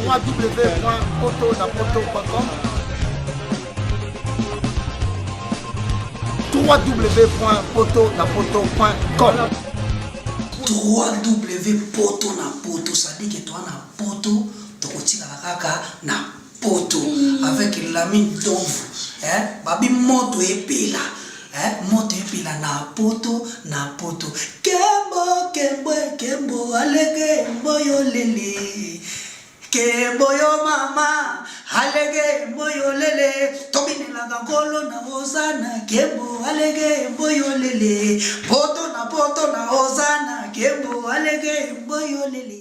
www.potonapoto.com www.potonapoto.com www.potonapoto, ça dit que toi na poto, tokotika kaka na poto avec la mine d'ombre, babi moto epila, moto epila na poto, kembo alege mboyo lele, kembo yo mama alege mboyo lele, tobine la gangolo na ozana, kembo alege mboyo lele, poto na ozana, kembo alege mboyo lele.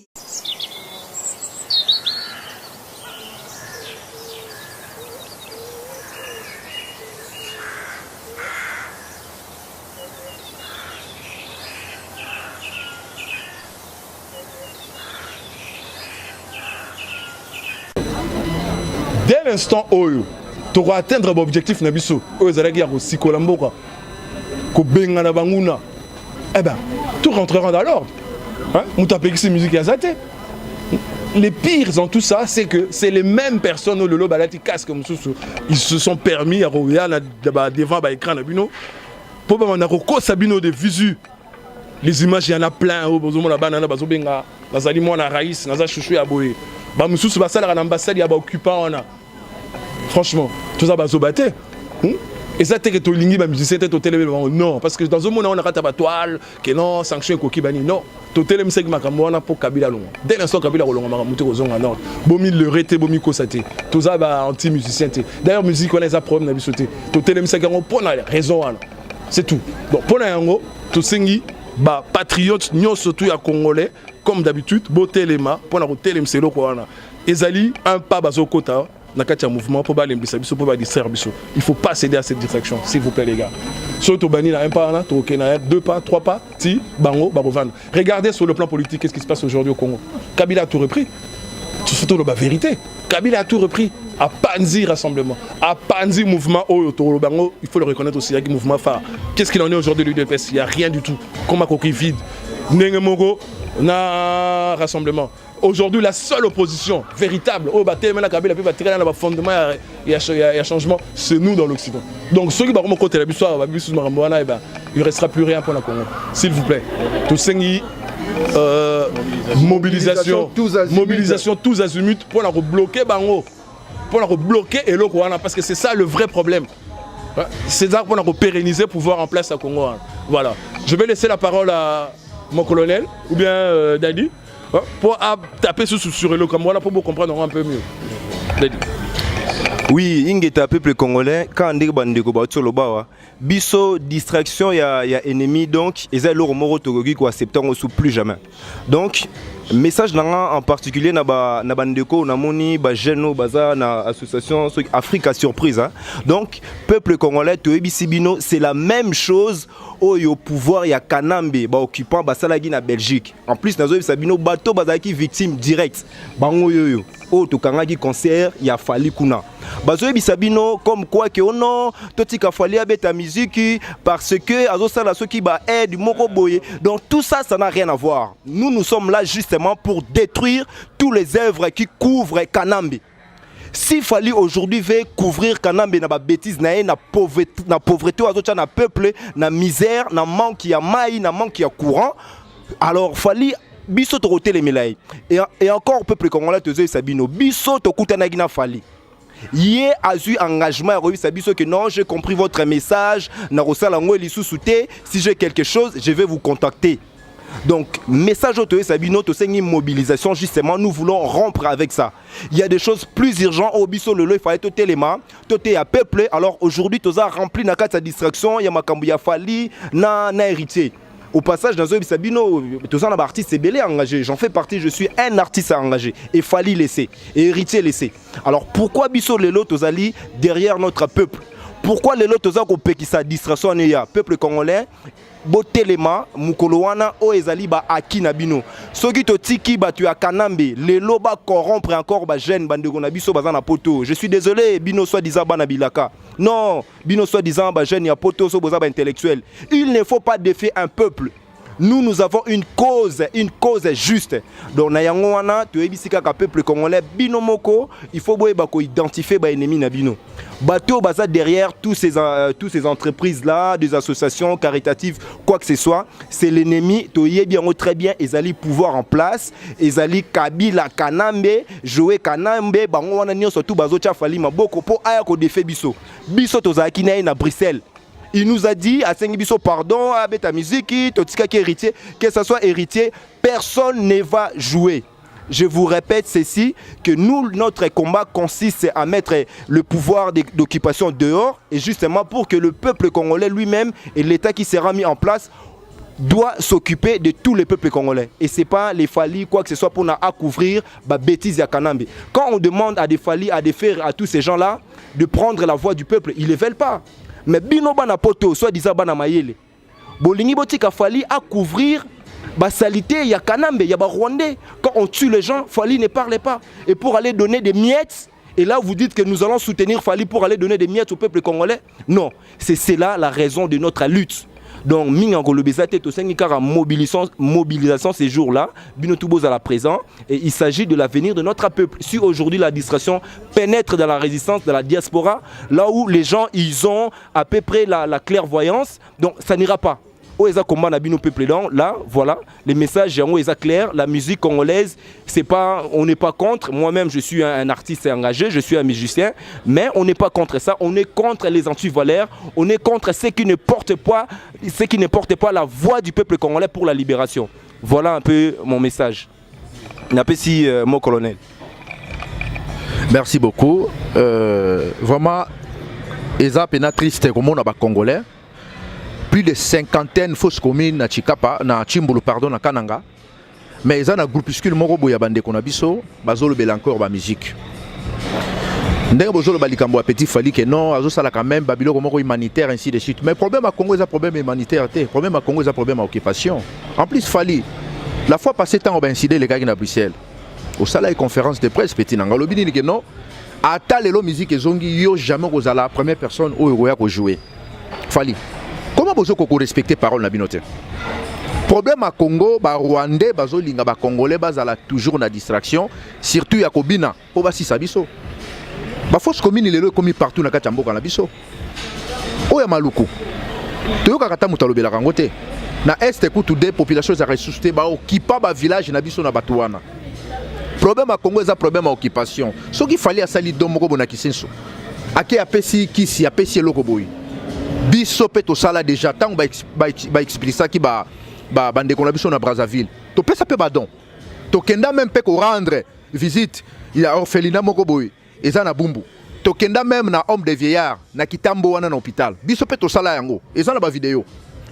Dès l'instant où tu vas atteindre l'objectif, tu vas tout rentrera dans l'ordre. Musique les pires dans tout ça, c'est que c'est les mêmes personnes ils se sont permis à regarder devant l'écran pour des visus. Les images, il y en a plein. Franchement, tout ça va se battre. Et ça, c'est que tu as musicien, tu as non, parce que dans un monde, on a raté toile, que non, sanction et bani. Non, tu as musicien pour Kabila. Dès l'instant, Kabila a monté aux zones en ordre. Bomi le rété, bomi kosate. Tout ça va anti-musicien. D'ailleurs, musique, on a des problèmes. Tu as musicien qui a raison. C'est tout. Donc, pour nous, tu as patriotes, nous surtout à Congolais, comme d'habitude, beauté les mains, pour nous télém c'est quoi. Ezali un pas bazo kota. Dans le mouvement pour distraire. Il ne faut pas céder à cette distraction, s'il vous plaît les gars. Surtout bani un pas, deux pas, trois pas, ti, bango, barovan. Regardez sur le plan politique qu'est-ce qui se passe aujourd'hui au Congo. Kabila a tout repris. Surtout la vérité. Kabila a tout repris. À Panzi rassemblement, à Panzi mouvement bango, il faut le reconnaître aussi, il y a un mouvement phare. Qu'est-ce qu'il en est aujourd'hui de l'UDPS? Il n'y a rien du tout. Comme un coquille vide. Nengemogo, na rassemblement. Aujourd'hui, la seule opposition véritable, c'est nous dans l'Occident. Donc, ceux qui vont côté la il ne restera plus rien pour la Congo. S'il vous plaît. Mobilisation tous azimuts pour la rebloquer Bango. Pour la rebloquer et le Rwanda. Parce que c'est ça le vrai problème. C'est ça pour la pérenniser, pouvoir en place à Congo. Voilà. Je vais laisser la parole à mon colonel ou bien Dadi. Pour taper sur le Cameroun pour vous comprendre un peu mieux. Oui, ingeta peuple congolais quand ndeko bandeko ba tsolo bawa biso distraction ya ennemi donc ezali lo moro tokoki ko accepter sous plus jamais. Donc message nanga en particulier na bandeko na moni ba jeune baza na association Africa Surprise hein? Donc peuple congolais toyebisi bino c'est la même chose au pouvoir ya Kanambe ba occupant ba salagi na Belgique. En plus nazo bino bato bazaki victime direct bango yoyo o tokangaki concert ya Fali kuna bazo bisabino comme quoi que non totika Fali abeta musique parce que azo sala soki ba aide moko boye. Donc tout ça n'a rien à voir. Nous sommes là justement pour détruire tous les œuvres qui couvrent Kanambe. S'il fallait aujourd'hui veut couvrir Kanambe na ba bêtise na pauvreté azocha na peuple na misère na manque ya maï na manque ya courant, alors fallait biso to roter les mélailles et encore peuple congolais te sabino biso to kutanagi na fali yé a eu engagement à sabiso que non j'ai compris votre message na rosala ngwe lisusuté si j'ai quelque chose je vais vous contacter. Donc message au sabino to sengi mobilisation justement nous voulons rompre avec ça. Il y a des choses plus urgentes au biso lelo il fallait to téléma to té à peuple alors aujourd'hui toza rempli na kata distraction ya makambu ya fali na héritier. Au passage, dans Zoé Sabino, tous un artiste belé engagé. J'en fais partie, je suis un artiste engagé. Et fallait laisser, et héritier laissé. Alors pourquoi Bisso Lelo Tozali derrière notre peuple? Pourquoi Lelo Tozako Pekisa distraction neya peuple congolais? Botelema, Mukolowana, Oezali ba Akina Bino. Soki Totiki batu ya Kanambe, Lelo ba corrompre encore ba jeune bandeko na biso bazana poto. Je suis désolé, Bino soi-disant bana bilaka. Non, Bino soi-disant ba jeune ya poto so boza ba intellectuel. Il ne faut pas défier un peuple. nous avons une cause juste. Donc nayango wana to ebisika ka peuple congolais bino moko, il faut boyeba ko identifier ba ennemi na bino. Bateau baza derrière tous ces entreprises là, des associations caritatives, quoi que ce soit, c'est l'ennemi. To yebi yango très bien, ezali pouvoir en place, ezali Kabila Kanambe, Joe Kanambe, bango wana nyonso tout bazo tia fali maboko po aya ko défait biso. Biso tozaki na Bruxelles. Il nous a dit à Sengibiso pardon, à Beta Musique, Totika qui héritier, que ce soit héritier, personne ne va jouer. Je vous répète ceci, que nous, notre combat consiste à mettre le pouvoir d'occupation dehors, et justement pour que le peuple congolais lui-même et l'État qui sera mis en place doit s'occuper de tous les peuples congolais. Et ce n'est pas les Fali, quoi que ce soit, pour nous couvrir la bêtise à Kanambe. Quand on demande à des Fali, à des Fer, à tous ces gens-là, de prendre la voix du peuple, ils ne le veulent pas. Mais bino bana poto soit disant bana mayele bolingi botika Fali à couvrir ba salité ya Kanambe ya ba Rwandais. Quand on tue les gens, Fali ne parle pas, et pour aller donner des miettes, et là vous dites que nous allons soutenir Fali pour aller donner des miettes au peuple congolais. Non, c'est là la raison de notre lutte. Donc minga kolobeza te to sengi kara mobilisation ces jours-là bino tuboza la présent, et il s'agit de l'avenir de notre peuple. Si aujourd'hui la distraction pénètre dans la résistance de la diaspora, là où les gens ils ont à peu près la clairvoyance, donc ça n'ira pas. Oeza combat na bino peuple là, voilà, les messages sont clairs. La musique congolaise, c'est pas, on n'est pas contre. Moi-même, je suis un artiste engagé, je suis un musicien, mais on n'est pas contre ça. On est contre les antivaleurs, on est contre ceux qui ne portent pas la voix du peuple congolais pour la libération. Voilà un peu mon message. Napesi mon colonel. Merci beaucoup. Vraiment, Eza pena triste comme on a congolais. Plus de 50 fausses communes na Chikapa, na Chimbulu pardon, na Kananga. Mais ils ont un groupuscule moko boya bande konabiso, bazolo bel encore ba musique. Ndenge bozolo balikambo a petit Fali que non, azo sala quand même babilo moko humanitaire ainsi de suite. Mais le problème à Congo c'est un problème humanitaire, le problème à Congo c'est un problème à occupation. En plus Fali, la fois passée temps on va incider les gars qui na Bruxelles. Au sala une conférence de presse petit nanga lobini que non, ata lelo musique ezongi yo jamais kozala la première personne au roya ko jouer. Fali. Comment vous avez respecté parole na binote? Problème à Congo, ba Rwandais, ba Zolinga, ba Congolais, ba zala toujours na distraction, surtout ya Kobina, po ba si sabiso. Ba fausse commune lelo komi partout na Kachamboka na biso. Oya maluku. Toyoka kata mutalobela kangote. Na est kutu de population za ressuscité ba okipa ba village na biso na Batouana. Problème à Congo est problème à occupation. Ce qu'il fallait à sali domoko bona kisenso. Ake apesi kisi apesi eloko boyi. Biso pe to sala déjà tant ba expliquer ça qui ba bande qu'on a biso na Brazzaville. To pesa pe badon. To kenda même pe ko rendre visite il a orphelinat moko boy eza na Bumbu. To kenda même na homme de vieillard na Kitambo wana na hôpital. Biso pe to sala yango. Eza na ba vidéo.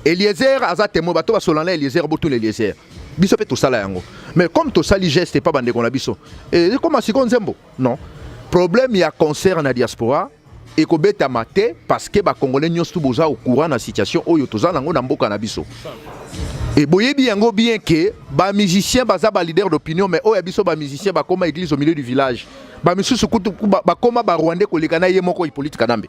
Eliezer aza témoin bato ba solana Eliezer boto Eliezer. Biso pe to sala yango. Mais comme to sali geste pas bande qu'on a biso. Et comment si konzembo? Non. Problème il y a concert na diaspora. Et ko beta maté parce que ba congolais nyos tout boza au courant na situation oyo toza nango na mboka na biso. Et boyebi yango bien que ba musicien baza ba leader d'opinion mais oya biso ba musicien ba koma église au milieu du village. Ba misusu kutu ba koma ba Rwandais ko lekana ye moko Hippolyte Kanambe.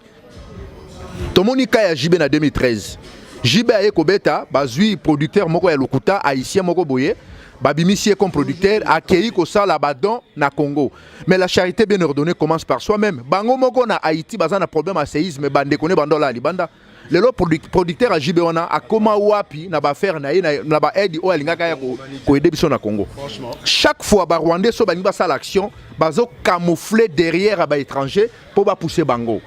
Tomoni ka ya JB na 2013. JB a ko beta bazui producteur moko ya lokuta haïtien moko boye. Babimissier comme producteur accueilli ko sala badon na Congo. Mais la charité bien ordonnée commence par soi-même. Bango moko na Haïti bazana problème à séisme bande koné bandola libanda. Le lot producteur à Jibeona a koma wapi na ba faire na ba aide o alingaka ya ko aider biso na Congo. Chaque fois ba Rwandais so bani ba sala action bazo camoufler derrière ba étranger pour ba pousser bango.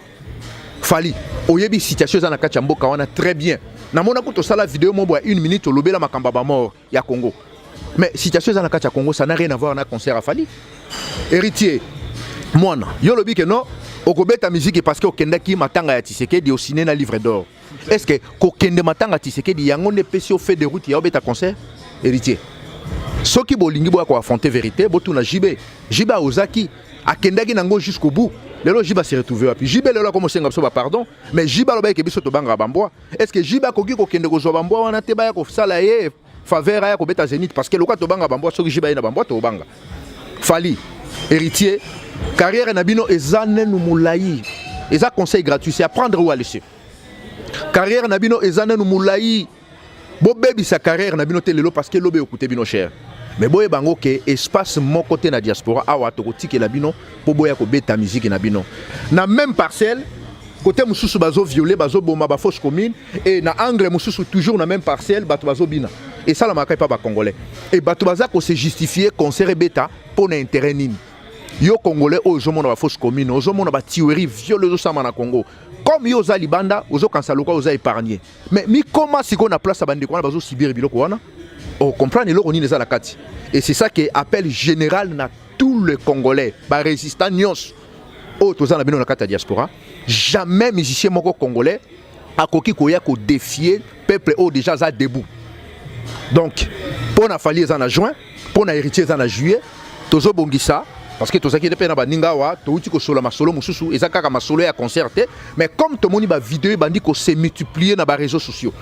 Fali oyebi situation za na kachamboka wana très bien. Na mona ko to sala vidéo mombo 1 minute lobela makamba ba mort ya Congo. Mais situation dans le Congo, ça n'a rien à voir avec un concert à Fali. Héritier, moi, je dis que non, au Kobe ta musique parce que au Kenda qui m'attend à Tshisekedi au ciné na livre d'or. Est-ce que au Kenda m'attend à Tshisekedi yango ne peut se faire de route ya obeta concert? Héritier. Ce qui bolingi bo ko affronter vérité, bo tuna Jibe. Jiba Ozaki a Kenda ki nango jusqu'au bout. Lelo Jiba s'est retrouvé puis Jibe lelo comme senga so pardon, mais Jiba lo ba ke biso to banga bamboa. Est-ce que Jiba ko ki ko Kenda ko zo bamboa wana te ba ko sala ye faveur à Kobeta Zénith parce que le cas de Banga Bamboa, ce que j'ai na Bamboa, to Banga. Fali, héritier, carrière Nabino Ezane Moulaï. Eza conseil gratuit, c'est à prendre ou à laisser. Carrière Nabino Ezane Moulaï. Bo baby sa carrière na bino te lelo parce que lobe écouter bino cher. Mais boye bango ke espace mon côté na diaspora awa to tiki la bino po boya ko beta musique na bino. Na même parcelle côté mususu bazo violer bazo boma ba fausse commune et na angle mususu toujours na même parcelle bato bazo bina. Et ça la makai pas ba congolais. Et bato baza ko se justifier concert beta pour na intérêt nini. Yo congolais o zo mona ba fausse commune, o zo mona ba tuerie viole zo sama na Congo. Comme yo za libanda, ozo kansaluka oza épargné. Mais mi comment si qu'on a place à bande ko na bazo subir biloko wana? On comprend les lots les alakati. Et c'est ça qui appelle général na tous les Congolais, ba résistant nyos. Oh tous na bino na kata diaspora. Jamais musicien moko congolais a koki koya ko défier peuple au déjà za debout. Donc pour na fali en juin, pour na héritier en juillet, tozo bongisa parce que tous qui dépend na baninga wa to uti ko solo masolo mususu ezaka masolo ya concerté mais comme to moni ba vidéo bandi ko se multiplier na ba réseaux sociaux.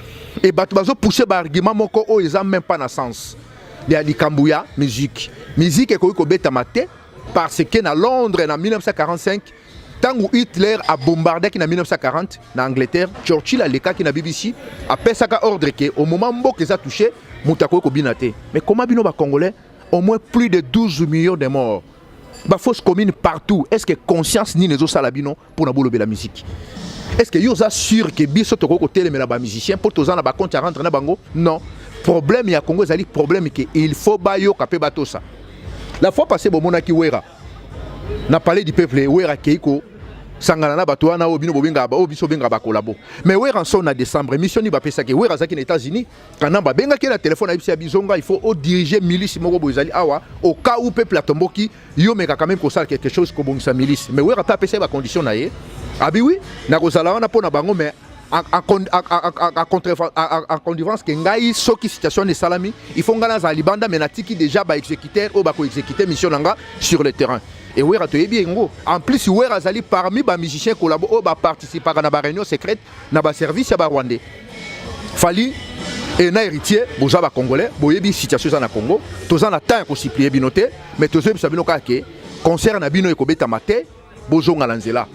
Et bato bazo pousser ba argument moko o eza même pas na sens. Il y a likambuya musique. Musique est ko beta maté parce que na Londres en 1945 tangu Hitler a bombardé qui en 1940 na Angleterre, Churchill a leka qui na BBC a pesaka ordre que au moment où que ça touché mutako ko binate. Mais comment bino ba congolais au moins plus de 12 millions de morts. Ba fausse commune partout. Est-ce que conscience ni nezo salabino pour na bolobe la musique? Est-ce que vous êtes sûr que biso toko ko télé na ba musicien pour tous na ba compte rentre na bango? Non. Problème ya Congo zali problème que il faut ba yo kapé bato ça. La fois passée bo monaki wera. Na parlé du peuple wera keiko sangana na bato wana obino bobenga ba obiso benga ba collabo. Mais wera en son na décembre mission ni ba pesa ke wera zaki na États-Unis kana ba benga ke la téléphone na bisi bizonga il faut au diriger milice moko bozali awa au cas où peuple atomboki yo meka quand même ko sala quelque chose ko bongisa milice. Mais wera ta pesa ba condition na ye. Abi oui, na kozala wana pona bango mais en connivence que ngai soki situation de salami, il faut ngana za libanda mais natiki déjà ba exécuteur ou ba ko exécuter mission nanga sur le terrain. Et wera to yebi ngo. En plus wera zali parmi ba musiciens collabo ou ba participer na ba réunion secrète na ba service ya ba rwandais. Fali et na héritier boza ba congolais, boyebi situation na Congo, toza na temps ko supplier binoté, mais tozo bi sabino ka ke concert na bino ko beta maté, bozo ngala nzela.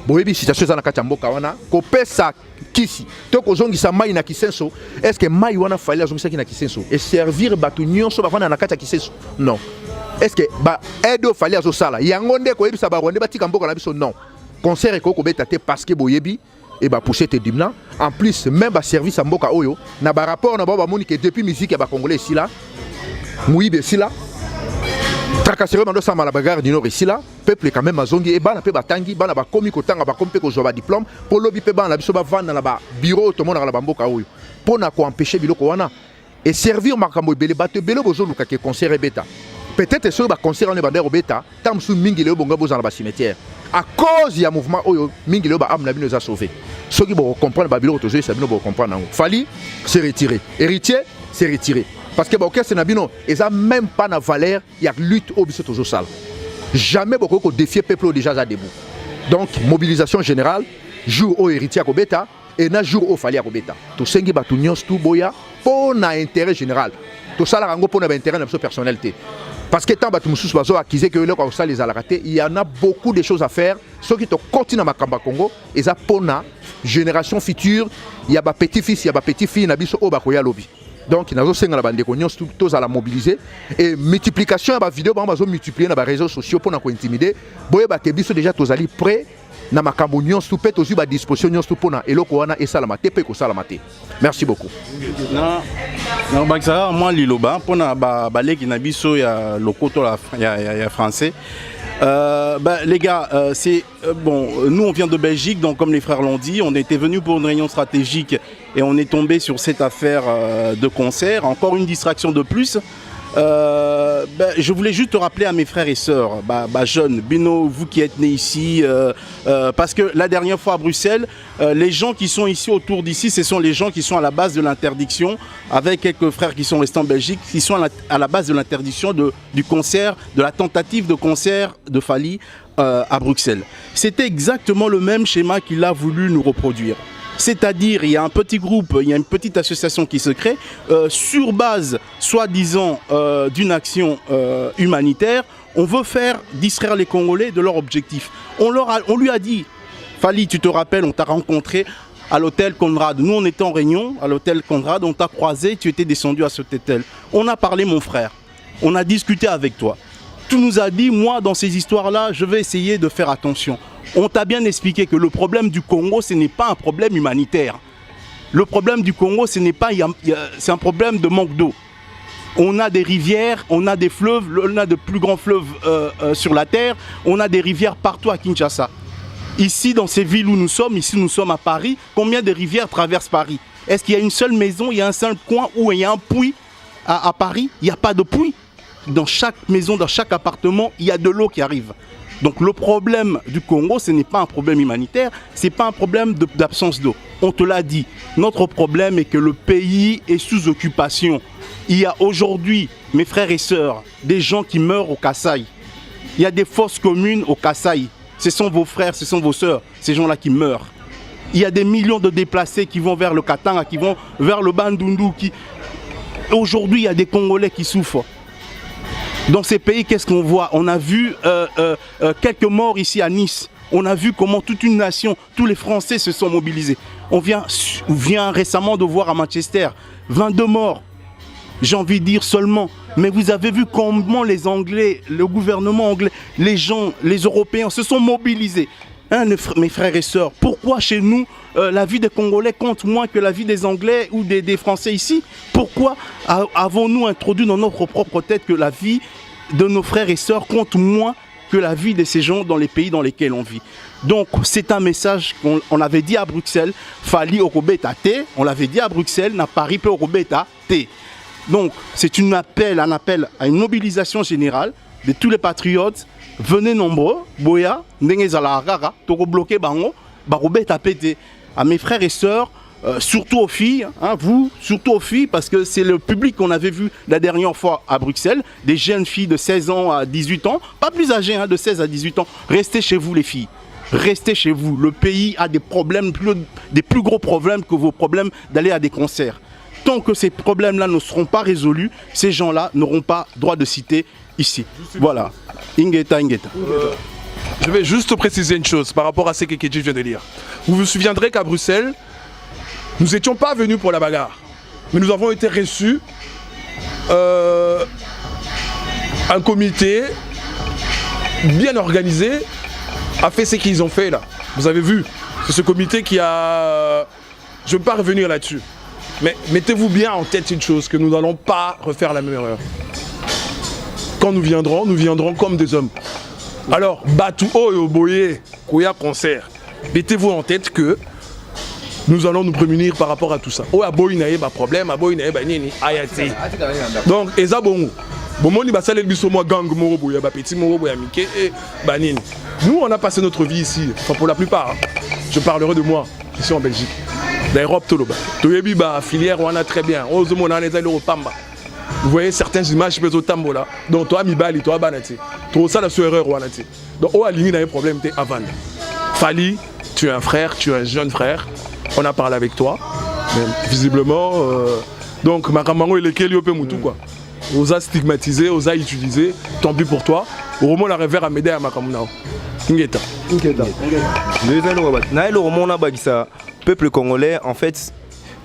Boyebi situation za na kati mboka wana ko pesa kisi to ko zongisa mai na kisenso est-ce que mai wana fallait zongisa ki na kisenso et servir batu nyonso ba fana na kati kisenso non est-ce que ba edo fallait azo sala yango nde ko yebisa ba rwande batika mboka na biso non concert ko ko beta te parce que boyebi et ba pousser te dimna en plus même ba service à mboka oyo na ba rapport na ba moni que depuis musique ya ba congolais ici là muibe ici là tracasserie mando sama la bagarre du nord ici là peuple quand même azongi et bana pe batangi bana ba komi ko tanga ba kompe ko zo ba diplôme pour lobi pe bana biso ba vanda na ba bureau to mona la bamboka oyo pona ko empêcher biloko wana et servir makambo belé bato belé bozo luka ke concert beta peut-être sur ba concert on est bandero beta tam su mingi le bonga bozo na ba cimetière à cause ya mouvement oyo mingi le ba am na bino za sauver ceux qui vont comprendre ba biloko to zo ça bino bo comprendre fali se retirer héritier se retirer. Parce que l'orchestre Nabino, ils n'ont même pas de valeur, il y a lutte au biseau toujours sale. Jamais beaucoup de défier le peuple déjà à debout. Donc, mobilisation générale, jour au héritier à Kobeta, et na jour au fali à Kobeta. Tout ce qui est tout tout boya, pour un intérêt général. Tout ça, pour un intérêt de personnalité. Parce que tant que tu as acquis que les alaraté, il y en a beaucoup de choses à faire. Ceux qui continuent à Makamba Congo, ils ont pour la génération future, il y a des petits-fils, il y a des petits-filles, il y a des lobby. Donc, il y a des bande tous à la mobiliser. Et multiplication de vidéos, on va multiplier dans les réseaux sociaux pour nous intimider. Boye ba kebiso déjà tous ali prêt na makambo nyons tout peut aussi ba disposition nyons tout pona eloko wana et salamate pe ko salamate. Merci beaucoup. Na baksa moi liloba pona ba baleki na biso ya lokoto ya français. Les gars, c'est bon. Nous, on vient de Belgique, donc comme les frères l'ont dit, on était venus pour une réunion stratégique et on est tombé sur cette affaire de concert. Encore une distraction de plus. Je voulais juste rappeler à mes frères et sœurs, jeunes, Bino, vous qui êtes nés ici, parce que la dernière fois à Bruxelles, les gens qui sont ici autour d'ici, ce sont les gens qui sont à la base de l'interdiction, avec quelques frères qui sont restés en Belgique, qui sont à la base de l'interdiction du concert, de la tentative de concert de Fali à Bruxelles. C'était exactement le même schéma qu'il a voulu nous reproduire. C'est-à-dire, il y a un petit groupe, il y a une petite association qui se crée sur base, soi-disant, d'une action humanitaire. On veut faire distraire les Congolais de leur objectif. On lui a dit, Fali, tu te rappelles, on t'a rencontré à l'hôtel Conrad. Nous, on était en réunion à l'hôtel Conrad, on t'a croisé, tu étais descendu à cet hôtel. On a parlé, mon frère. On a discuté avec toi. Tu nous as dit, moi, dans ces histoires-là, je vais essayer de faire attention. On t'a bien expliqué que le problème du Congo, ce n'est pas un problème humanitaire. Le problème du Congo, c'est un problème de manque d'eau. On a des rivières, on a des fleuves, on a de plus grands fleuves sur la terre, on a des rivières partout à Kinshasa. Ici, dans ces villes où nous sommes, ici nous sommes à Paris, combien de rivières traversent Paris? Est-ce qu'il y a une seule maison, il y a un seul coin où il y a un puits à Paris? Il n'y a pas de puits. Dans chaque maison, dans chaque appartement, il y a de l'eau qui arrive. Donc le problème du Congo, ce n'est pas un problème humanitaire, ce n'est pas un problème d'absence d'eau. On te l'a dit, notre problème est que le pays est sous occupation. Il y a aujourd'hui, mes frères et sœurs, des gens qui meurent au Kasaï. Il y a des fosses communes au Kasaï. Ce sont vos frères, ce sont vos sœurs, ces gens-là qui meurent. Il y a des millions de déplacés qui vont vers le Katanga, qui vont vers le Bandundu. Aujourd'hui, il y a des Congolais qui souffrent. Dans ces pays, qu'est-ce qu'on voit? On a vu quelques morts ici à Nice. On a vu comment toute une nation, tous les Français se sont mobilisés. On vient récemment de voir à Manchester 22 morts. J'ai envie de dire seulement. Mais vous avez vu comment les Anglais, le gouvernement anglais, les gens, les Européens se sont mobilisés. Hein, mes frères et sœurs, pourquoi chez nous, la vie des Congolais compte moins que la vie des Anglais ou des Français ici? Pourquoi avons-nous introduit dans notre propre tête que la vie de nos frères et sœurs compte moins que la vie de ces gens dans les pays dans lesquels on vit? Donc c'est un message qu'on avait dit à Bruxelles, Fali Okobeta T, on l'avait dit à Bruxelles, na Paris pe Okobeta T. Donc c'est un appel à une mobilisation générale de tous les patriotes. Venez nombreux, boya, ndengezala toko bloqué bango, barobeta pété. À mes frères et sœurs, surtout aux filles, hein, vous, surtout aux filles, parce que c'est le public qu'on avait vu la dernière fois à Bruxelles, des jeunes filles de 16 ans à 18 ans, pas plus âgées, hein, de 16 à 18 ans. Restez chez vous les filles, restez chez vous. Le pays a des problèmes, des plus gros problèmes que vos problèmes d'aller à des concerts. Tant que ces problèmes-là ne seront pas résolus, ces gens-là n'auront pas droit de citer ici. Voilà. Ingeta. Je vais juste préciser une chose par rapport à ce que Kedji vient de dire. Vous vous souviendrez qu'à Bruxelles, nous n'étions pas venus pour la bagarre, mais nous avons été reçus. Un comité bien organisé a fait ce qu'ils ont fait là. Vous avez vu, c'est ce comité qui a... Je ne veux pas revenir là-dessus. Mais mettez-vous bien en tête une chose, que nous n'allons pas refaire la même erreur. Quand nous viendrons comme des hommes. Alors, Batu Oyoboye, Koya concert. Mettez-vous en tête que nous allons nous prémunir par rapport à tout ça. Oh, Aboy n'a pas problème, Aboy n'a pas nini, ayate. Donc, Eza Bongo. Bomoni Basale Bisomo gang Moroboya, Petit Moroboya Mike et Banine. Nous, on a passé notre vie ici, enfin pour la plupart. Hein. Je parlerai de moi, ici en Belgique. D'Europe Toloba. Toyebi ba filière on a très bien. Ozomo na les au Pamba. Vous voyez certaines images peso tambo là. Donc toi Mibali, toi Banati. Toi ça la erreur wanati. Donc oh aligné dans les problèmes t'es avant. Fali, tu es un frère, tu es un jeune frère. On a parlé avec toi. Mais visiblement donc Makamango il est quel peu mutu quoi. Osa stigmatisé, osa utilisé, tant pis pour toi. Au moins la revers à m'aider à Makamunao. Ingeta. Peuple congolais, en fait,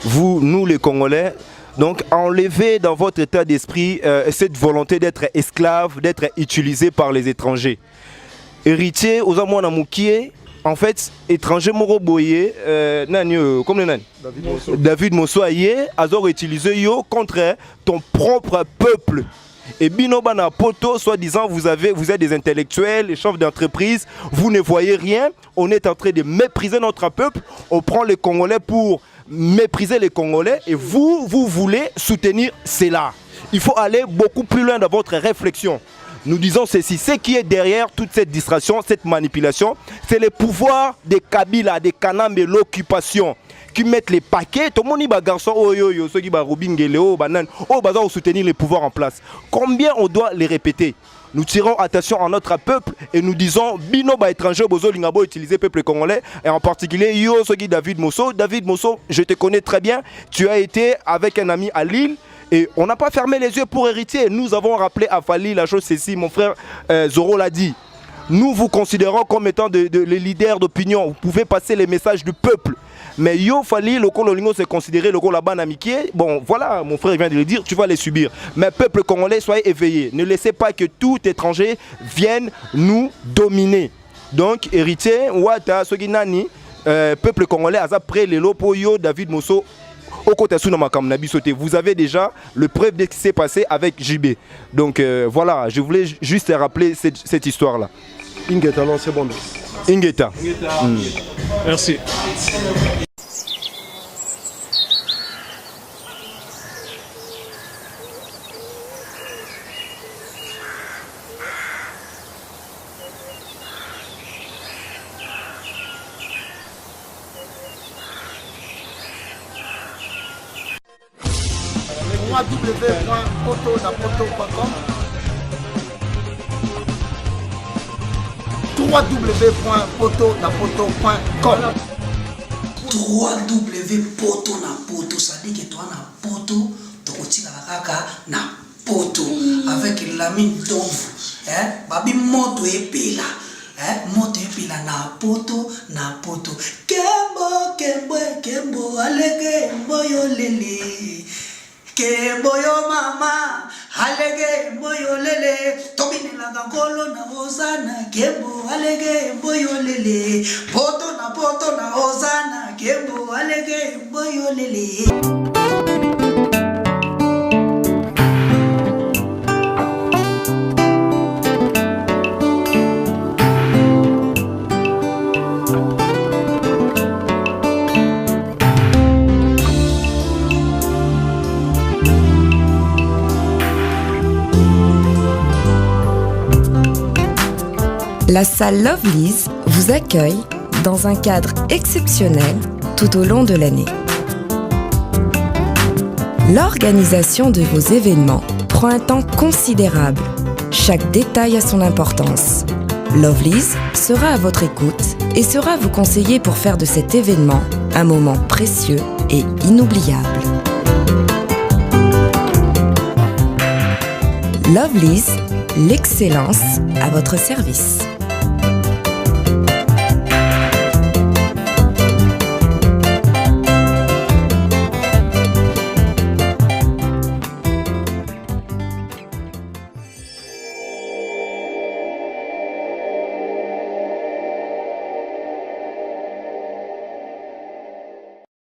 vous, nous les Congolais, donc enlevez dans votre état d'esprit cette volonté d'être esclave, d'être utilisé par les étrangers. Héritier, aux amouana moukié, en fait, étranger moroboye, comme le nan David Mossoaye, azor utilisé yo contre ton propre peuple. Et Binobana Poto, soi-disant, vous êtes des intellectuels, les chefs d'entreprise, vous ne voyez rien, on est en train de mépriser notre peuple, on prend les Congolais pour mépriser les Congolais et vous voulez soutenir cela. Il faut aller beaucoup plus loin dans votre réflexion. Nous disons ceci, ce qui est derrière toute cette distraction, cette manipulation, c'est le pouvoir des Kabila, des Kanam et l'occupation. Qui mettent les paquets, tout le monde dit garçon, ceux qui vont soutenir les pouvoirs en place. Combien on doit les répéter? Nous tirons attention à notre peuple et nous disons Bino ba étranger bozo lingabo utiliser peuple congolais et en particulier yo sogi David Mosso. David Mosso, je te connais très bien. Tu as été avec un ami à Lille. Et on n'a pas fermé les yeux pour héritier. Nous avons rappelé à Fali la chose ceci, mon frère Zoro l'a dit. nous vous considérons comme étant les leaders d'opinion. Vous pouvez passer les messages du peuple. Mais yo fali le Cololingo c'est considéré le la bande amitié. Bon voilà, mon frère vient de le dire, tu vas les subir. Mais peuple congolais, soyez éveillés. Ne laissez pas que tout étranger vienne nous dominer. Donc héritier, Ouata, Soginani, peuple congolais, après les Lopoyo, David Mosso, vous avez déjà le preuve de ce qui s'est passé avec JB. Donc voilà, je voulais juste rappeler cette histoire-là. Ingeta, non, c'est bon. Ingeta. Merci. www.potonapoto.com www.potonapoto.com www.potonapoto, ça dit que toi na poto, tokotika kaka na poto avec la mine d'ombre, babi moto epela. Moto epela na poto kembo alege mboyo lele kembo yo mama alege mboyo lele tobinela ngolo na ozana kembo alege mboyo lele poto na ozana kembo alege mboyo lele. La salle Lovely's vous accueille dans un cadre exceptionnel tout au long de l'année. L'organisation de vos événements prend un temps considérable. Chaque détail a son importance. Lovely's sera à votre écoute et saura vous conseiller pour faire de cet événement un moment précieux et inoubliable. Lovely's, l'excellence à votre service.